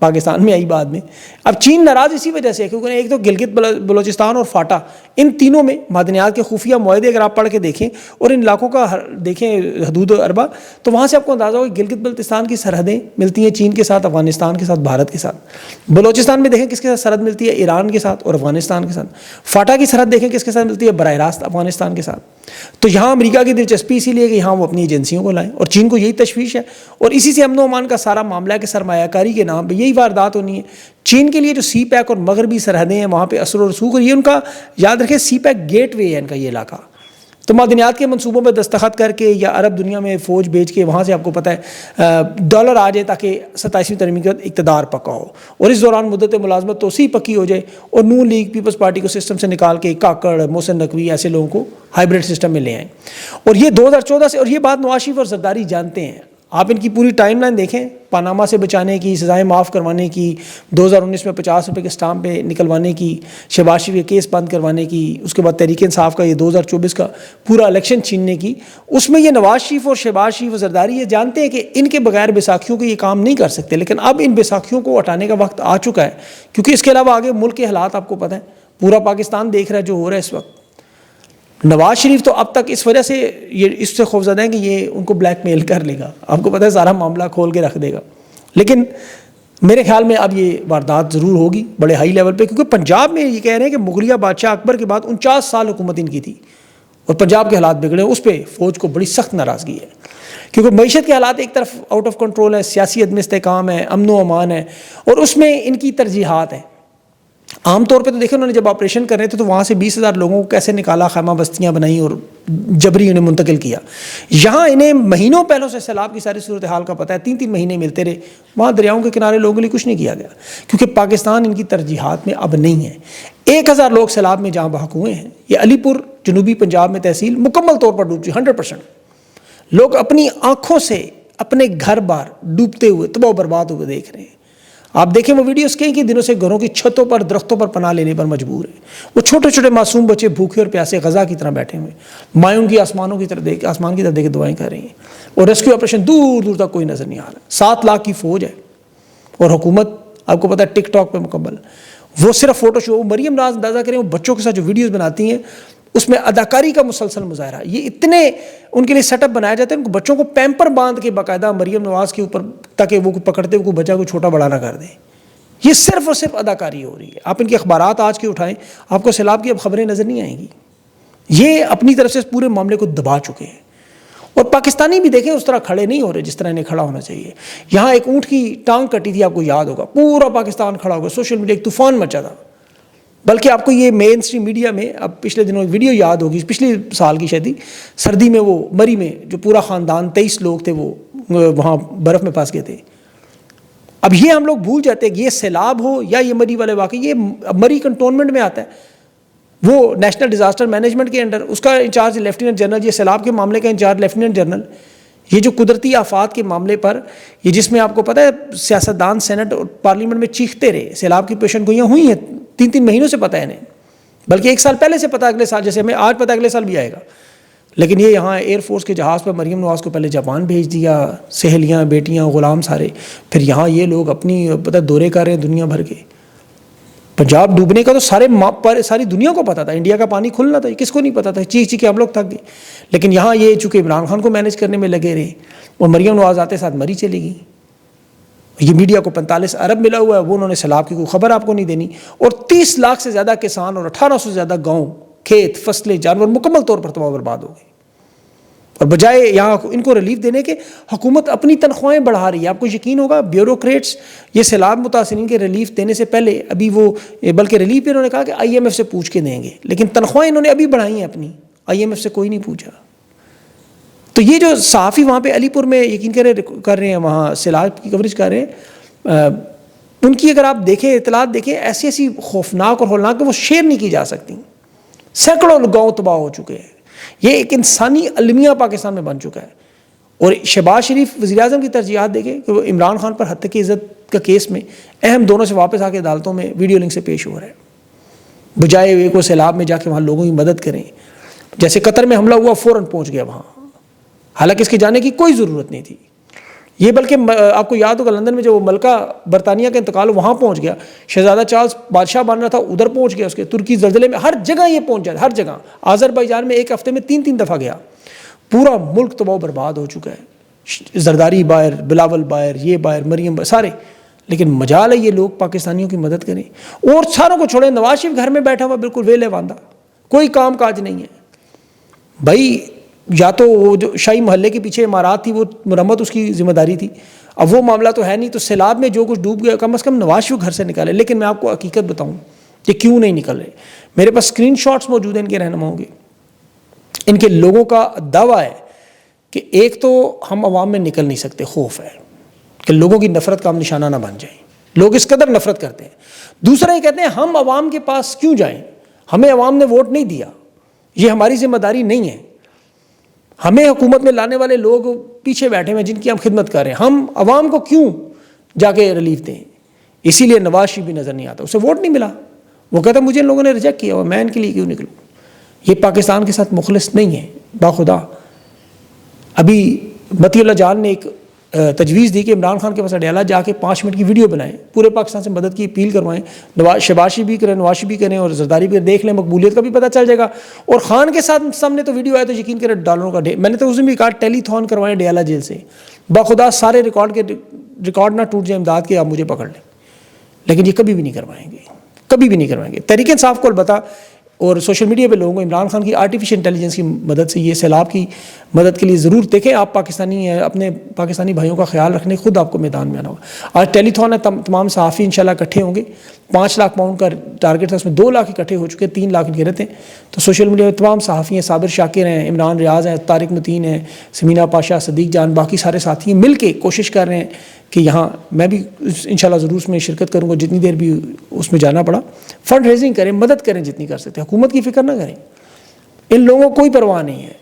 پاکستان میں آئی بعد میں. اب چین ناراض اسی وجہ سے ہے کیونکہ ایک تو گلگت بلوچستان اور فاٹا، ان تینوں میں معدنیات کے خفیہ معاہدے اگر آپ پڑھ کے دیکھیں اور ان علاقوں کا دیکھیں حدود اربا، تو وہاں سے آپ کو اندازہ ہوگا گلگت بلتستان کی سرحدیں ملتی ہیں چین کے ساتھ، افغانستان کے ساتھ، بھارت کے ساتھ. بلوچستان میں دیکھیں کس کے ساتھ سرحد ملتی ہے، ایران کے ساتھ اور افغانستان کے ساتھ. فاٹا کی سرحد دیکھیں کس کے ساتھ ملتی ہے، براہ راست افغانستان کے ساتھ. تو یہاں امریکہ کی دلچسپی اسی لیے کہ یہاں وہ اپنی ایجنسیوں کو لائیں، اور چین کو یہی تشویش ہے، اور اسی سے امن و امان کا سارا معاملہ ہے کہ سرمایہ کاری کے نام پہ یہی واردات ہونی ہے. چین کے لیے جو سی پیک اور مغربی سرحدیں ہیں وہاں پہ اثر و رسوخ، اور یہ ان کا یاد رکھیں سی پیک گیٹ وے ہے ان کا یہ علاقہ. تو معدنیات کے منصوبوں پہ دستخط کر کے یا عرب دنیا میں فوج بھیج کے وہاں سے آپ کو پتہ ہے ڈالر آ جائے تاکہ 27ویں ترمیم کا اقتدار پکا ہو، اور اس دوران مدت ملازمت توسیع پکی ہو جائے، اور نون لیگ پیپلز پارٹی کو سسٹم سے نکال کے کاکڑ، محسن نقوی ایسے لوگوں کو ہائیبریڈ سسٹم میں لے آئیں. اور یہ 2014 سے، اور یہ بات نواز شریف اور زرداری جانتے ہیں. آپ ان کی پوری ٹائم لائن دیکھیں، پاناما سے بچانے کی، سزائیں معاف کروانے کی، 2019 میں 50 روپے کے اسٹامپ پہ نکلوانے کی، شہباز شریف کے کیس بند کروانے کی، اس کے بعد تحریک انصاف کا یہ 2024 کا پورا الیکشن چھیننے کی. اس میں یہ نواز شریف اور شہباز شریف اور زرداری یہ جانتے ہیں کہ ان کے بغیر بیساکھیوں کے یہ کام نہیں کر سکتے. لیکن اب ان بیساکھیوں کو ہٹانے کا وقت آ چکا ہے، کیونکہ اس کے علاوہ آگے ملک کے حالات آپ کو پتہ ہے، پورا پاکستان دیکھ رہا ہے جو ہو رہا ہے اس وقت. نواز شریف تو اب تک اس وجہ سے یہ اس سے خوفزدہ ہیں کہ یہ ان کو بلیک میل کر لے گا، آپ کو پتہ ہے سارا معاملہ کھول کے رکھ دے گا. لیکن میرے خیال میں اب یہ واردات ضرور ہوگی بڑے ہائی لیول پہ، کیونکہ پنجاب میں یہ کہہ رہے ہیں کہ مغلیہ بادشاہ اکبر کے بعد 49 سال حکومت ان کی تھی اور پنجاب کے حالات بگڑے، اس پہ فوج کو بڑی سخت ناراضگی ہے، کیونکہ معیشت کے حالات ایک طرف آؤٹ آف کنٹرول ہے، سیاسی عدم استحکام ہے، امن و امان ہے، اور اس میں ان کی ترجیحات ہیں. عام طور پہ تو دیکھیں انہوں نے جب آپریشن کر رہے تھے تو وہاں سے 20,000 لوگوں کو کیسے نکالا، خیمہ بستیاں بنائیں اور جبری انہیں منتقل کیا. یہاں انہیں مہینوں پہلوں سے سیلاب کی ساری صورتحال کا پتہ ہے، 3 مہینے ملتے رہے، وہاں دریاؤں کے کنارے لوگوں کے لیے کچھ نہیں کیا گیا، کیونکہ پاکستان ان کی ترجیحات میں اب نہیں ہے. 1,000 لوگ سیلاب میں جہاں بحق ہوئے ہیں، یہ علی پور جنوبی پنجاب میں تحصیل مکمل طور پر ڈوب چکی، 100%. لوگ اپنی آنکھوں سے اپنے گھر بار ڈوبتے ہوئے تباہ و برباد ہوئے دیکھ رہے ہیں. آپ دیکھیں وہ ویڈیوز کئی دنوں سے گھروں کی چھتوں پر، درختوں پر پناہ لینے پر مجبور ہیں. وہ چھوٹے چھوٹے معصوم بچے بھوکے اور پیاسے غذا کی طرح بیٹھے ہوئے، مائیں کی آسمان کی طرف دیکھ کے دعائیں کر رہی ہیں، اور ریسکیو آپریشن دور دور تک کوئی نظر نہیں آ رہا. 7 لاکھ کی فوج ہے، اور حکومت آپ کو پتہ ہے ٹک ٹاک پہ مکمل. وہ صرف فوٹو شو، مریم ناز اندازہ کریں وہ بچوں کے ساتھ جو ویڈیوز بناتی ہیں اس میں اداکاری کا مسلسل مظاہرہ. یہ اتنے ان کے لیے سیٹ اپ بنایا جاتا ہے ان کو بچوں کو پیمپر باندھ کے باقاعدہ مریم نواز کے اوپر، تاکہ وہ پکڑتے ہوئے بچہ کو چھوٹا بڑا نہ کر دیں. یہ صرف اور صرف اداکاری ہو رہی ہے. آپ ان کے اخبارات آج کے اٹھائیں، آپ کو سیلاب کی اب خبریں نظر نہیں آئیں گی. یہ اپنی طرف سے اس پورے معاملے کو دبا چکے ہیں، اور پاکستانی بھی دیکھیں اس طرح کھڑے نہیں ہو رہے جس طرح انہیں کھڑا ہونا چاہیے. یہاں ایک اونٹ کی ٹانگ کٹی تھی، آپ کو یاد ہوگا، پورا پاکستان کھڑا ہوگا، سوشل میڈیا ایک طوفان مچا تھا. بلکہ آپ کو یہ مین اسٹریم میڈیا میں اب پچھلے دنوں ایک ویڈیو یاد ہوگی، پچھلے سال کی شاید سردی میں، وہ مری میں جو پورا خاندان 23 لوگ تھے وہ وہاں برف میں پھنس گئے تھے. اب یہ ہم لوگ بھول جاتے ہیں کہ یہ سیلاب ہو یا یہ مری والے واقعے، یہ مری کنٹونمنٹ میں آتا ہے، وہ نیشنل ڈیزاسٹر مینجمنٹ کے انڈر، اس کا انچارج لیفٹیننٹ جنرل، یہ سیلاب کے معاملے کا انچارج لیفٹیننٹ جنرل. یہ جو قدرتی آفات کے معاملے پر، یہ جس میں آپ کو پتہ ہے سیاستدان سینٹ اور پارلیمنٹ میں چیختے رہے، سیلاب کی پیشن گوئیاں ہوئی ہیں 3 مہینوں سے پتہ ہے انہیں، بلکہ 1 سال پہلے سے پتہ، اگلے سال جیسے ہمیں آج پتہ اگلے سال بھی آئے گا. لیکن یہ یہاں ایئر فورس کے جہاز پر مریم نواز کو پہلے جاپان بھیج دیا، سہیلیاں، بیٹیاں، غلام سارے، پھر یہاں یہ لوگ اپنی پتہ دورے کر رہے ہیں دنیا بھر کے. پنجاب ڈوبنے کا تو ساری دنیا کو پتا تھا، انڈیا کا پانی کھلنا تھا، کس کو نہیں پتا تھا، چیخ کے ہم لوگ تھک گئے. لیکن یہاں یہ چونکہ عمران خان کو مینیج کرنے میں لگے رہے، اور مریم نواز آتے ساتھ مری چلی گئی. یہ میڈیا کو 45 ارب ملا ہوا ہے، وہ انہوں نے سیلاب کی کوئی خبر آپ کو نہیں دینی، اور 30 لاکھ سے زیادہ کسان اور 1800 سے زیادہ گاؤں، کھیت، فصلیں، جانور مکمل طور پر تباہ و برباد ہو گئے. اور بجائے یہاں ان کو ریلیف دینے کے، حکومت اپنی تنخواہیں بڑھا رہی ہے. آپ کو یقین ہوگا بیوروکریٹس یہ سیلاب متاثرین کے ریلیف دینے سے پہلے ابھی وہ، بلکہ ریلیف پہ انہوں نے کہا کہ IMF سے پوچھ کے دیں گے، لیکن تنخواہیں انہوں نے ابھی بڑھائی ہیں اپنی، IMF سے کوئی نہیں پوچھا. تو یہ جو صحافی وہاں پہ علی پور میں یقین کر رہے ہیں، وہاں سیلاب کی کوریج کر رہے ہیں، ان کی اگر آپ دیکھیں اطلاعات دیکھیں، ایسی خوفناک اور ہولناک کہ وہ شیئر نہیں کی جا سکتی. سینکڑوں گاؤں تباہ ہو چکے ہیں. یہ ایک انسانی المیہ پاکستان میں بن چکا ہے. اور شہباز شریف وزیر اعظم کی ترجیحات دیکھیں کہ وہ عمران خان پر حد کی عزت کا کیس میں اہم دونوں سے واپس آ کے عدالتوں میں ویڈیو لنک سے پیش ہو رہا ہے، بجائے ایک وہ سیلاب میں جا کے وہاں لوگوں کی مدد کریں. جیسے قطر میں حملہ ہوا فوراً پہنچ گیا وہاں، حالانکہ اس کے جانے کی کوئی ضرورت نہیں تھی. یہ بلکہ آپ کو یاد ہوگا لندن میں جو وہ ملکہ برطانیہ کا انتقال وہاں پہنچ گیا، شہزادہ چارلز بادشاہ بن رہا تھا ادھر پہنچ گیا، اس کے ترکی زلزلے میں ہر جگہ یہ پہنچ جاتا، ہر جگہ۔ آذربائیجان میں ایک ہفتے میں 3 دفعہ گیا، پورا ملک تباہ و برباد ہو چکا ہے، زرداری باہر، بلاول باہر، یہ باہر، مریم باہر، سارے۔ لیکن مجال ہے یہ لوگ پاکستانیوں کی مدد کریں، اور ساروں کو چھوڑیں۔ نواز شریف گھر میں بیٹھا ہوا بالکل ویلے واندہ، کوئی کام کاج نہیں ہے بھائی۔ یا تو وہ جو شاہی محلے کے پیچھے عمارات تھی وہ مرمت اس کی ذمہ داری تھی، اب وہ معاملہ تو ہے نہیں، تو سیلاب میں جو کچھ ڈوب گیا کم از کم نواز شریف گھر سے نکالے۔ لیکن میں آپ کو حقیقت بتاؤں کہ کیوں نہیں نکل رہے، میرے پاس اسکرین شاٹس موجود ہیں ان کے رہنماؤں کے۔ ان کے لوگوں کا دعویٰ ہے کہ ایک تو ہم عوام میں نکل نہیں سکتے، خوف ہے کہ لوگوں کی نفرت کا ہم نشانہ نہ بن جائیں، لوگ اس قدر نفرت کرتے ہیں۔ دوسرا یہ کہتے ہیں ہم عوام کے پاس کیوں جائیں، ہمیں عوام نے ووٹ نہیں دیا، یہ ہماری ذمہ داری نہیں ہے، ہمیں حکومت میں لانے والے لوگ پیچھے بیٹھے ہیں جن کی ہم خدمت کر رہے ہیں، ہم عوام کو کیوں جا کے ریلیف دیں۔ اسی لیے نواز شریف بھی نظر نہیں آتا، اسے ووٹ نہیں ملا، وہ کہتا مجھے ان لوگوں نے ریجیکٹ کیا ہوا، میں ان کے لیے کیوں نکلوں۔ یہ پاکستان کے ساتھ مخلص نہیں ہے باخدا۔ ابھی متی اللہ جان نے ایک تجویز دی کہ عمران خان کے پاس اڈیالہ جا کے 5 منٹ کی ویڈیو بنائیں، پورے پاکستان سے مدد کی اپیل کروائیں، شہباز شریف بھی کریں، نواز شریف بھی کریں، اور زرداری بھی دیکھ لیں، مقبولیت کا بھی پتہ چل جائے گا۔ اور خان کے ساتھ سامنے تو ویڈیو آئے تو یقین کریں ڈالروں کا میں نے تو اس دن بھی کہا ٹیلی تھون کروائیں اڈیالہ جیل سے، باخدا سارے ریکارڈ نہ ٹوٹ جائیں امداد کے، آپ مجھے پکڑ لیں۔ لیکن یہ کبھی بھی نہیں کروائیں گے، کبھی بھی نہیں کروائیں گے۔ تحریک انصاف کو البتہ اور سوشل میڈیا پہ لوگوں کو عمران خان کی آرٹیفیشل انٹیلیجنس کی مدد سے یہ سیلاب کی مدد کے لیے ضرور دیکھیں۔ آپ پاکستانی ہیں، اپنے پاکستانی بھائیوں کا خیال رکھنے، خود آپ کو میدان میں آنا ہوگا۔ آج ٹیلی تھون ہے، تمام صحافی انشاءاللہ اکٹھے ہوں گے، 5 لاکھ پاؤنڈ کا ٹارگیٹ تھا، اس میں 2 لاکھ اکٹھے ہو چکے، 3 لاکھ گرتے ہیں۔ تو سوشل میڈیا پہ تمام صحافی ہیں، صابر شاکر ہیں، عمران ریاض ہیں، طارق متین ہیں، سمینہ پاشا، صدیق جان، باقی سارے ساتھی ہیں، مل کے کوشش کر رہے ہیں کہ یہاں میں بھی انشاءاللہ ضرور اس میں شرکت کروں گا، جتنی دیر بھی اس میں جانا پڑا۔ فنڈ ریزنگ کریں، مدد کریں جتنی کر سکتے ہیں، حکومت کی فکر نہ کریں، ان لوگوں کو کوئی پرواہ نہیں ہے۔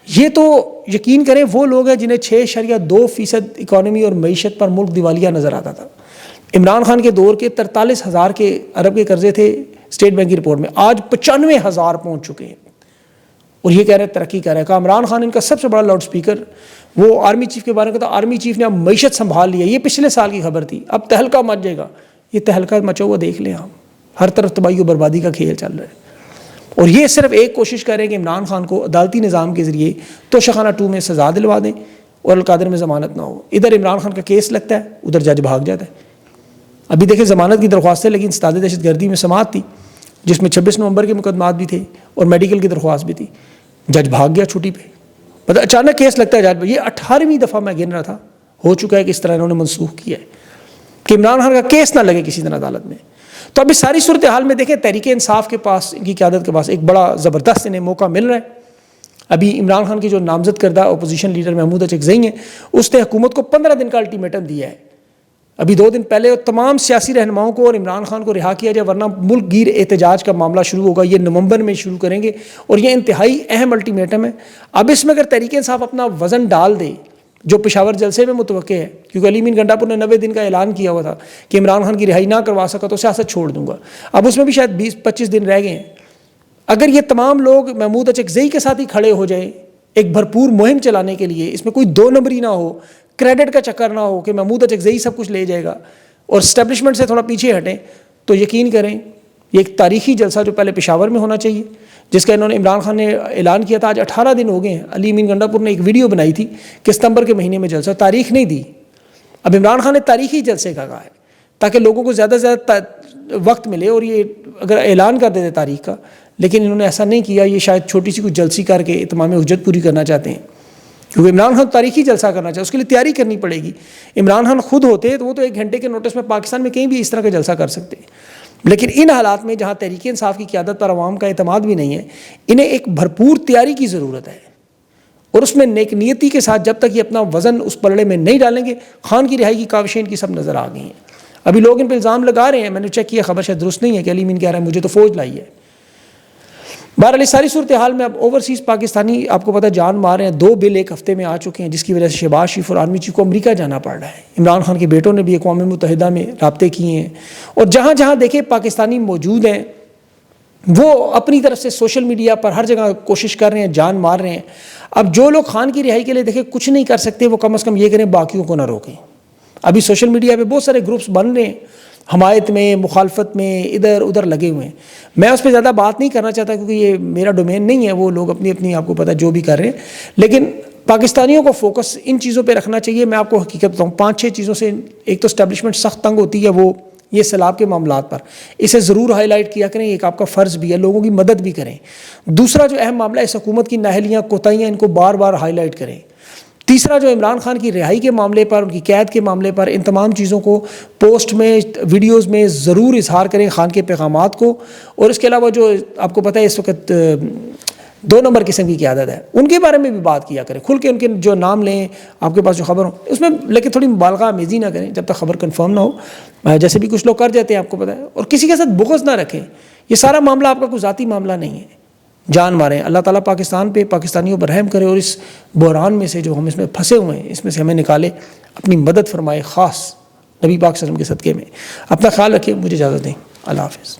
یہ تو یقین کریں وہ لوگ ہیں جنہیں 6.2% اکانومی اور معیشت پر ملک دیوالیہ نظر آتا تھا۔ عمران خان کے دور کے 43,000 ارب کے قرضے تھے اسٹیٹ بینک کی رپورٹ میں، آج 95,000 پہنچ چکے ہیں، اور یہ کہہ رہے ہیں ترقی کر رہے ہیں۔ کہا عمران خان ان کا سب سے بڑا لاؤڈ سپیکر، وہ آرمی چیف کے بارے میں کہتا آرمی چیف نے اب معیشت سنبھال لیا، یہ پچھلے سال کی خبر تھی، اب تہلکہ مچ جائے گا۔ یہ تہلکہ مچا ہوا دیکھ لیں آپ، ہر طرف تباہی و بربادی کا کھیل چل رہا ہے، اور یہ صرف ایک کوشش کر رہے ہیں کہ عمران خان کو عدالتی نظام کے ذریعے توشخانہ 2 میں سزا دلوا دیں اور القادر میں ضمانت نہ ہو۔ ادھر عمران خان کا کیس لگتا ہے، ادھر جج بھاگ جاتا ہے۔ ابھی دیکھیں ضمانت کی درخواستیں لیکن استاد دہشت گردی میں سماعت تھی جس میں 26 نومبر کے مقدمات بھی تھے اور میڈیکل کی درخواست بھی تھی، جج بھاگ گیا چھٹی پہ، پتہ اچانک کیس لگتا ہے جج۔ یہ 18ویں دفعہ میں گن رہا تھا ہو چکا ہے کہ اس طرح انہوں نے منسوخ کیا ہے کہ عمران خان کا کیس نہ لگے کسی طرح عدالت میں۔ تو اب اس ساری صورتحال میں دیکھیں تحریک انصاف کے پاس، ان کی قیادت کے پاس ایک بڑا زبردست انہیں موقع مل رہا ہے۔ ابھی عمران خان کے جو نامزد کردہ اپوزیشن لیڈر محمود اچکزئی ہیں، اس نے حکومت کو 15 دن کا الٹیمیٹم دیا ہے۔ ابھی 2 دن پہلے تمام سیاسی رہنماؤں کو اور عمران خان کو رہا کیا جائے ورنہ ملک گیر احتجاج کا معاملہ شروع ہوگا۔ یہ نومبر میں شروع کریں گے اور یہ انتہائی اہم الٹیمیٹم ہے۔ اب اس میں اگر تحریک انصاف اپنا وزن ڈال دے جو پشاور جلسے میں متوقع ہے، کیونکہ علی امین گنڈا پور نے 90 دن کا اعلان کیا ہوا تھا کہ عمران خان کی رہائی نہ کروا سکا تو سیاست چھوڑ دوں گا، اب اس میں بھی شاید 20-25 دن رہ گئے ہیں۔ اگر یہ تمام لوگ محمود اچکزئی کے ساتھ ہی کھڑے ہو جائیں ایک بھرپور مہم چلانے کے لیے، اس میں کوئی 2 نمبری نہ ہو، کریڈٹ کا چکر نہ ہو کہ محمود اچکزئی سب کچھ لے جائے گا، اور اسٹیبلشمنٹ سے تھوڑا پیچھے ہٹیں، تو یقین کریں یہ ایک تاریخی جلسہ جو پہلے پشاور میں ہونا چاہیے، جس کا انہوں نے عمران خان نے اعلان کیا تھا، آج 18 دن ہو گئے ہیں۔ علی امین گنڈا پور نے ایک ویڈیو بنائی تھی کہ ستمبر کے مہینے میں جلسہ، تاریخ نہیں دی۔ اب عمران خان نے تاریخی جلسے کا کہا ہے تاکہ لوگوں کو زیادہ سے زیادہ وقت ملے اور یہ اگر اعلان کر دیتے تاریخ کا، لیکن انہوں نے ایسا نہیں کیا۔ یہ شاید چھوٹی سی کچھ جلسی کر کے اتمام حجت پوری کرنا چاہتے ہیں، کیونکہ عمران خان تاریخی جلسہ کرنا چاہتے ہیں، اس کے لیے تیاری کرنی پڑے گی۔ عمران خان خود ہوتے تو وہ تو 1 گھنٹے کے نوٹس میں پاکستان میں کہیں بھی اس طرح کا جلسہ کر سکتے ہیں، لیکن ان حالات میں جہاں تحریک انصاف کی قیادت پر عوام کا اعتماد بھی نہیں ہے، انہیں ایک بھرپور تیاری کی ضرورت ہے، اور اس میں نیک نیتی کے ساتھ جب تک یہ اپنا وزن اس پلڑے میں نہیں ڈالیں گے، خان کی رہائی کی کاوشیں ان کی سب نظر آ گئی ہیں۔ ابھی لوگ ان پہ الزام لگا رہے ہیں، میں نے چیک کیا خبر شاید درست نہیں ہے کہ علی امین کہہ رہا ہے مجھے تو فوج لائی ہے۔ بہرحال ساری صورتحال میں اب اوورسیز پاکستانی آپ کو پتہ جان مار رہے ہیں، 2 بل ایک ہفتے میں آ چکے ہیں جس کی وجہ سے شہباز شریف اور آرمی چیف کو امریکہ جانا پڑ رہا ہے۔ عمران خان کے بیٹوں نے بھی اقوام متحدہ میں رابطے کیے ہیں، اور جہاں جہاں دیکھیں پاکستانی موجود ہیں وہ اپنی طرف سے سوشل میڈیا پر ہر جگہ کوشش کر رہے ہیں، جان مار رہے ہیں. اب جو لوگ خان کی رہائی کے لیے دیکھیں کچھ نہیں کر سکتے، وہ کم از کم یہ کریں باقیوں کو نہ روکیں. ابھی سوشل میڈیا پہ بہت سارے گروپس بن رہے ہیں، حمایت میں، مخالفت میں، ادھر ادھر لگے ہوئے ہیں. میں اس پہ زیادہ بات نہیں کرنا چاہتا کیونکہ یہ میرا ڈومین نہیں ہے. وہ لوگ اپنی اپنی آپ کو پتہ جو بھی کر رہے ہیں، لیکن پاکستانیوں کو فوکس ان چیزوں پہ رکھنا چاہیے. میں آپ کو حقیقت بتاؤں 5-6 چیزوں سے ایک تو اسٹیبلشمنٹ سخت تنگ ہوتی ہے، وہ یہ سیلاب کے معاملات پر، اسے ضرور ہائی لائٹ کیا کریں، ایک آپ کا فرض بھی ہے، لوگوں کی مدد بھی کریں. دوسرا جو اہم معاملہ ہے اس حکومت کی نااہلیاں، کوتاہیاں، ان کو بار بار ہائی لائٹ کریں. تیسرا جو عمران خان کی رہائی کے معاملے پر، ان کی قید کے معاملے پر، ان تمام چیزوں کو پوسٹ میں، ویڈیوز میں ضرور اظہار کریں، خان کے پیغامات کو. اور اس کے علاوہ جو آپ کو پتہ ہے اس وقت 2 نمبر قسم کی قیادت ہے، ان کے بارے میں بھی بات کیا کریں، کھل کے ان کے جو نام لیں آپ کے پاس جو خبر ہو اس میں، لیکن تھوڑی مبالغہ آمیزی نہ کریں جب تک خبر کنفرم نہ ہو، جیسے بھی کچھ لوگ کر جاتے ہیں آپ کو پتہ ہے. اور کسی کے ساتھ بغض نہ رکھیں. یہ سارا معاملہ آپ کا کوئی ذاتی معاملہ نہیں ہے. جان ماریں. اللہ تعالیٰ پاکستان پہ، پاکستانیوں پر رحم کرے اور اس بحران میں سے جو ہم اس میں پھنسے ہوئے ہیں اس میں سے ہمیں نکالے، اپنی مدد فرمائے، خاص نبی پاک صلی اللہ علیہ وسلم کے صدقے میں. اپنا خیال رکھیں. مجھے اجازت دیں. اللہ حافظ.